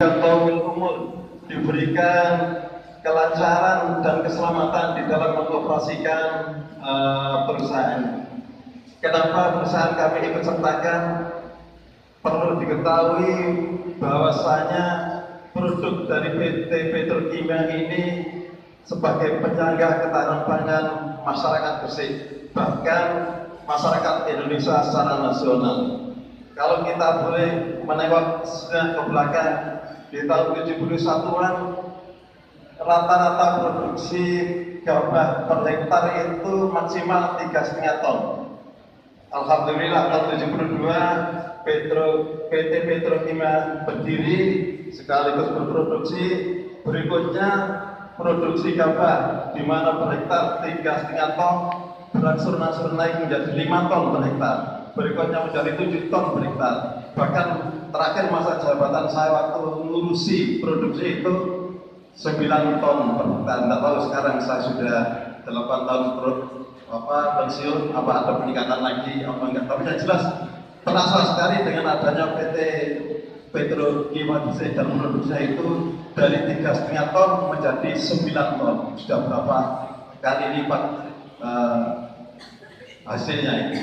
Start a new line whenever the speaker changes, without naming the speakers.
Tolong umur diberikan kelancaran dan keselamatan di dalam mengoperasikan perusahaan. Kenapa perusahaan kami ikut sertakan? Perlu diketahui bahwasanya produk dari PT Petrokimia ini sebagai penyangga ketahanan pangan masyarakat Gresik, bahkan masyarakat Indonesia secara nasional. Kalau kita boleh menengok ke belakang, di tahun 71-an rata-rata produksi gabah per hektar itu maksimal 3,5 ton. Alhamdulillah tahun 72 PT Petrokimia berdiri sekaligus berproduksi. Berikutnya produksi gabah di mana per hektar 3,5 ton berangsur-angsur naik menjadi 5 ton per hektar. Berikutnya menjadi 7 ton per hektar. Bahkan terakhir masa jabatan saya waktu mengurusi produksi itu 9 ton per hektar. Tidak tahu sekarang saya sudah 8 tahun pensiun, apa ada peningkatan lagi apa enggak. Tapi yang jelas terasa sekali dengan adanya PT Petrokimia dan produksinya itu dari 3,5 ton menjadi 9 ton. Sudah berapa kali lipat hasilnya ini.